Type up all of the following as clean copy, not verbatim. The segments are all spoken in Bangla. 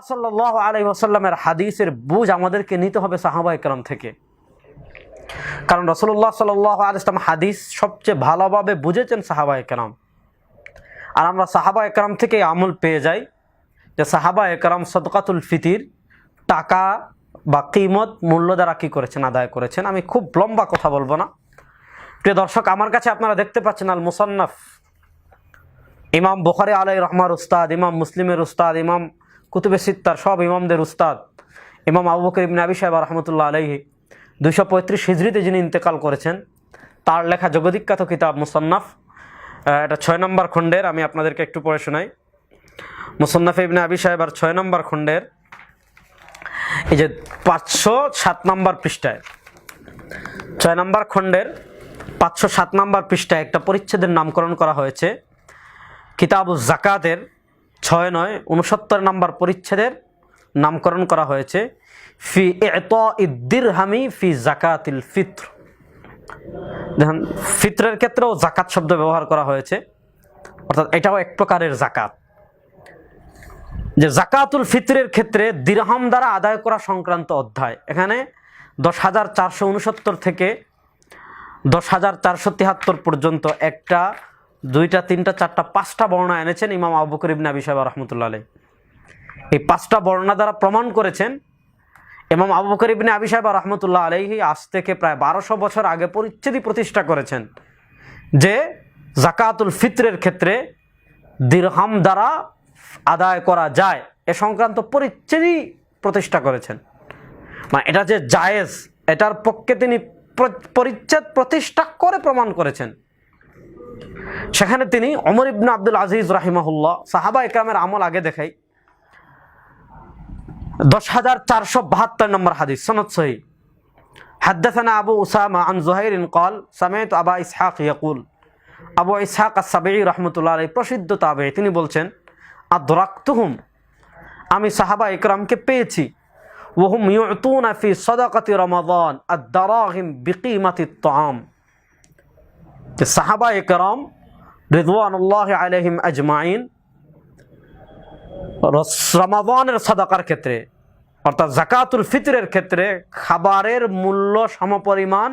সাল্লাল্লাহু আলাইহি ওয়াসাল্লামের হাদিসের বুঝ আমাদেরকে নিতে হবে সাহাবায়ে কেরাম থেকে। কারণ রাসূলুল্লাহ সাল্লাল্লাহু আলাইহি ওয়াসাল্লাম হাদিস সবচেয়ে ভালোভাবে বুঝেছেন সাহাবায়ে কেরাম। আর আমরা সাহাবায়ে কেরাম থেকে আমল পেয়ে যাই যে সাহাবায়ে কেরাম সাদকাতুল ফিতির টাকা বা কিমত মূল্য দ্বারা কী করেছেন, আদায় করেছেন। আমি খুব লম্বা কথা বলবো না। প্রিয় দর্শক, আমার কাছে আপনারা দেখতে পাচ্ছেন আল মুসান্নাফ, ইমাম বুখারী আলাইহির রহমার উস্তাদ, ইমাম মুসলিমের উস্তাদ, ইমাম কুতুবে সিত্তার সব ইমামদের উস্তাদ ইমাম আবু বকর ইবনে আবি শাইবা রাহমাতুল্লাহ আলাইহি 235 হিজরিতে যিনি ইন্তেকাল করেছেন, তার লেখা জগদ্বিখ্যাত কিতাব মুসান্নাফ, এটা 6 নম্বর খণ্ডের। আমি আপনাদেরকে একটু পড়ে শোনাই। মুসান্নাফ ইবনে আবি শাইবার 6 নম্বর খণ্ডের এই যে 507 নম্বর পৃষ্ঠায়, 6 নম্বর খণ্ডের 507 নম্বর পৃষ্ঠায় একটা পরিচ্ছেদের নামকরণ করা হয়েছে। কিতাবুজ যাকাতের 69 নম্বর পরিচ্ছেদের নামকরণ করা হয়েছে ফি ইতাইদ দিরহামি ফি যাকাতিল ফিত্র। দেখেন, ফিত্রের ক্ষেত্রেও যাকাত শব্দ ব্যবহার করা হয়েছে, অর্থাৎ এটাও এক প্রকারের যাকাত। যে যাকাতুল ফিত্রের ক্ষেত্রে দিরহাম দ্বারা আদায় করা সংক্রান্ত অধ্যায়, এখানে 10,469 থেকে 10,473 পর্যন্ত একটা, দুইটা, তিনটা, চারটা, 5টা বর্ণনা এনেছেন ইমাম আবু বকর ইবনে আবি শাইবা রাহমাতুল্লাহ আলাইহি। এই 5টা বর্ণনা দ্বারা প্রমাণ করেছেন ইমাম আবু বকর ইবনে আবি শাইবা রাহমাতুল্লাহ আলাইহি আজ থেকে প্রায় 1200 বছর আগে পরিচ্ছেদই প্রতিষ্ঠা করেছেন যে যাকাতুল ফিত্রের ক্ষেত্রে দিরহাম দ্বারা আদায় করা যায়, এ সংক্রান্ত পরিচ্ছেদই প্রতিষ্ঠা করেছেন। মানে এটা যে জায়েজ, এটার পক্ষে তিনি পরিচ্ছেদ প্রতিষ্ঠা করে প্রমাণ করেছেন। সেখানে তিনি ওমর ইবনে আব্দুল আজিজ রাহিমাহুল্লাহ, সাহাবায়ে কেরামের আমল আগে দেখাই, 10,472 নম্বর হাদিস, সনদ সহিহ। হাদদাসানা আবু উসামা আন যুহাইর قال سمعت আবা ইসহাক ইয়াকুল, আবু ইসহাক আস-সাবিঈ রাহমাতুল্লাহ আলাইহি প্রসিদ্ধ তাবেঈ, তিনি বলছেন আদরাকতুহুম, আমি সাহাবায়ে কেরামকে পেয়েছি, ওয়াহুম ইউতুনা ফি সাদাকাতি রমাদান আদ-দারাহিম বিকিমাতিত তাআম। যে সাহাবায়ে কেরাম রিদওয়ানুল্লাহি আলাইহিম আজমাইন রমাদানের সাদাকার ক্ষেত্রে, অর্থাৎ যাকাতুল ফিতরের ক্ষেত্রে খাবারের মূল্য সমপরিমাণ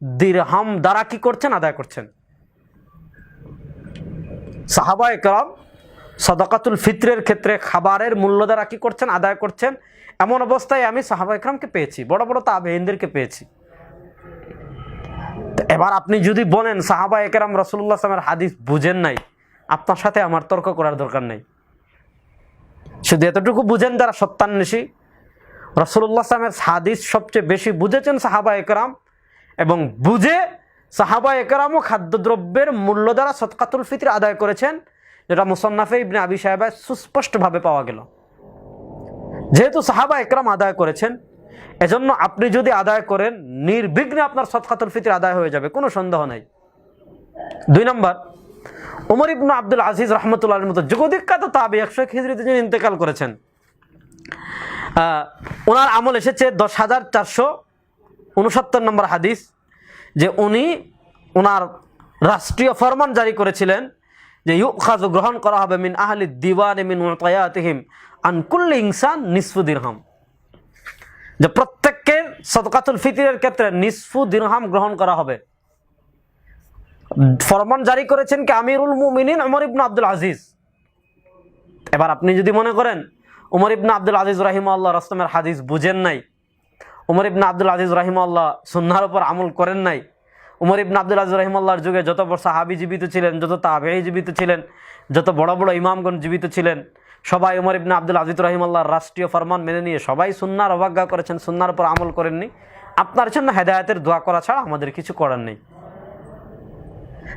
দিরহাম দ্বারা কি করছেন, আদায় করছেন। সাহাবায়ে কেরাম সাদাকাতুল ফিতরের ক্ষেত্রে খাবারের মূল্য দ্বারা কি করছেন, আদায় করছেন। এমন অবস্থায় আমি সাহাবায়ে কেরামকে পেয়েছি, বড় বড় তাবেঈনদেরকে পেয়েছি। এবার আপনি যদি বলেন সাহাবায়ে কেরাম রাসূলুল্লাহ সাল্লাল্লাহু আলাইহি ওয়াসাল্লামের হাদিস বুঝেন নাই, আপনার সাথে আমার তর্ক করার দরকার নেই। শুধু এতটুকু বুঝেন যারা সত্যান্বেষী, রাসূলুল্লাহ সাল্লাল্লাহু আলাইহি ওয়াসাল্লামের হাদিস সবচেয়ে বেশি বুঝেছেন সাহাবায়ে কেরাম, এবং বুঝে সাহাবায়ে কেরামও খাদ্যদ্রব্যের মূল্য দ্বারা সাদকাতুল ফিতর আদায় করেছেন, যেটা মুসান্নাফে ইবনে আবি শাইবায় সুস্পষ্টভাবে পাওয়া গেল। যেহেতু সাহাবায়ে কেরাম আদায় করেছেন, এজন্য আপনি যদি আদায় করেন নির্বিঘ্নে আপনার সাদকাতুল ফিতর আদায় হয়ে যাবে, কোনো সন্দেহ নাই। 2 নম্বর, ওমর ইবনে আব্দুল আজিজ রাহমাতুল্লাহ আলাইহির মতো জগদ্বিখ্যাত তাবেঈ 101 হিজরিতে যিনি ইন্তেকাল করেছেন, ওনার আমল এসেছে 10,469 নম্বর হাদিস, যে উনি ওনার রাষ্ট্রীয় ফরমান জারি করেছিলেন যে ইউখাযু, গ্রহণ করা হবে, মিন আহলি দিওয়ান মিন মুতায়াতিহিম আন কুল্লি ইনসান নিসফু দিরহাম, যে প্রত্যেককে সাদকাতুল ফিতরের ক্ষেত্রে নিসফু দিরহাম গ্রহণ করা হবে। ফরমান জারি করেছেন কি আমিরুল মুমিনিন ওমর ইবনে আব্দুল আজিজ। এবার আপনি যদি মনে করেন ওমর ইবনে আব্দুল আজিজ রাহিমাহুল্লাহ রাসূলের হাদিস বুঝেন নাই, ওমর ইবনে আব্দুল আজিজ রাহিমাহুল্লাহ সুন্নাহর উপর আমল করেন নাই, ওমর ইবনে আব্দুল আজিজ রাহিমাহুল্লাহর যুগে যত বড় সাহাবী জীবিত ছিলেন, যত তাবেঈ জীবিত ছিলেন, যত বড় বড় ইমামগণ জীবিত ছিলেন, সবাই ওমর ইবনে আব্দুল আজিজ রাহিমাহুল্লাহর রাষ্ট্রীয় ফরমান মেনে নিয়ে সবাই সুন্নাহর অবজ্ঞা করেছেন, সুন্নাহর উপর আমল করেননি। আপনার জন্য হেদায়েতের দোয়া করা ছাড়া আমাদের কিছু করার নেই।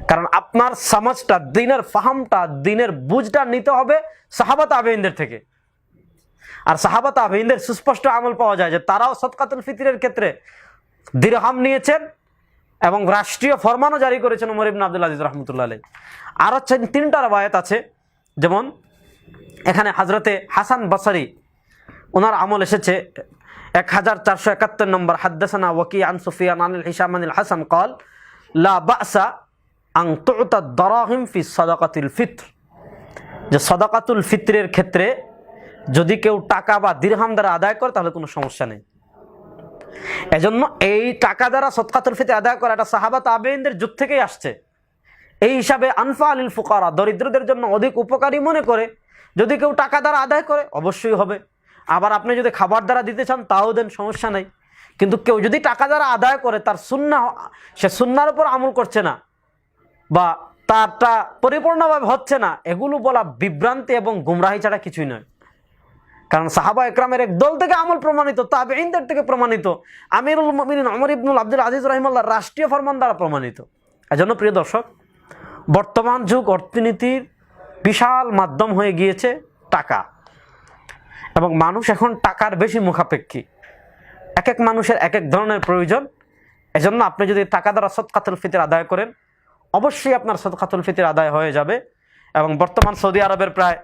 কারণ আপনার সমাজটা, দ্বীনের ফাহামটা, দ্বীনের বুঝটা নিতে হবে সাহাবা তাবেঈনদের থেকে। আর সাহাবা তাবেঈনদের সুস্পষ্ট আমল পাওয়া যায় যে তারাও সাদকাতুল ফিতরের ক্ষেত্রে দিরহাম নিয়েছেন এবং রাষ্ট্রীয় ফরমানও জারি করেছেন ওমর ইবনে আব্দুল আজিজ রাহমাতুল্লাহ আলাইহি। আর 3টা রওয়ায়াত আছে, যেমন এখানে হযরতে হাসান বসরি, ওনার আমল এসেছে 1471 নম্বর, হাদদাসানা ওয়াকি আন সুফিয়ান আন হিশাম আন হাসান قال লা বাসা আন তু'তা দারাহিম ফি সাদাকাতিল ফিতর, যে সাদাকাতুল ফিতরের ক্ষেত্রে যদি কেউ টাকা বা দিরহাম দ্বারা আদায় করে তাহলে কোনো সমস্যা নেই। এজন্য এই টাকা দ্বারা সদকাতুল ফিতর আদায় করা এটা সাহাবা তাবেঈনদের যুগ থেকেই আসছে। এই হিসাবে আনফা লিল ফুকারা, দরিদ্রদের জন্য অধিক উপকারী মনে করে যদি কেউ টাকা দ্বারা আদায় করে অবশ্যই হবে। আবার আপনি যদি খাবার দ্বারা দিতে চান তাও দেন, সমস্যা নাই। কিন্তু কেউ যদি টাকা দ্বারা আদায় করে তার সুন্নাহ, সে সুন্নার উপর আমল করছে না বা তারটা পরিপূর্ণভাবে হচ্ছে না, এগুলো বলা বিভ্রান্তি এবং গুমরাহি ছাড়া কিছুই নয়। কারণ সাহাবা একরামের এক দল থেকে আমল প্রমাণিত, তাবেঈনদের থেকে প্রমাণিত, আমিরুল মুমিনিন ওমর ইবনুল আব্দুল আজিজ রাহিমাহুল্লাহ রাষ্ট্রীয় ফরমান দ্বারা প্রমাণিত। এজন্য প্রিয় দর্শক, বর্তমান যুগ অর্থনীতির বিশাল মাধ্যম হয়ে গিয়েছে টাকা, এবং মানুষ এখন টাকার বেশি মুখাপেক্ষী। এক এক মানুষের এক এক ধরনের প্রয়োজন। এজন্য আপনি যদি টাকা দ্বারা সদকাতুল ফিতর আদায় করেন অবশ্যই আপনার সদকাতুল ফিতর আদায় হয়ে যাবে। এবং বর্তমান সৌদি আরবের প্রায়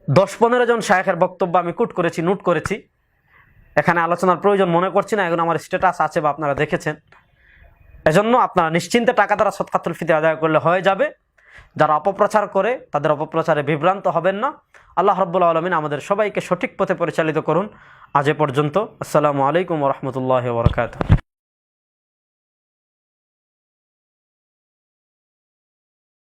10-15 জন শায়েখের বক্তব্য আমি নোট করেছি। এখানে আলোচনার প্রয়োজন মনে করছি না, এখন আমার স্ট্যাটাস আছে বা আপনারা দেখেছেন। এজন্য আপনারা নিশ্চিন্তে টাকা দ্বারা সদকাতুল ফিতর আদায় করলে হয়ে যাবে। যারা অপপ্রচার করে তাদের অপপ্রচারে বিভ্রান্ত হবেন না। আল্লাহ রাব্বুল আলামিন আমাদের সবাইকে সঠিক পথে পরিচালিত করুন। আজ এ পর্যন্ত। আসসালামু আলাইকুম ওয়া রাহমাতুল্লাহি ওয়া বারাকাতুহু।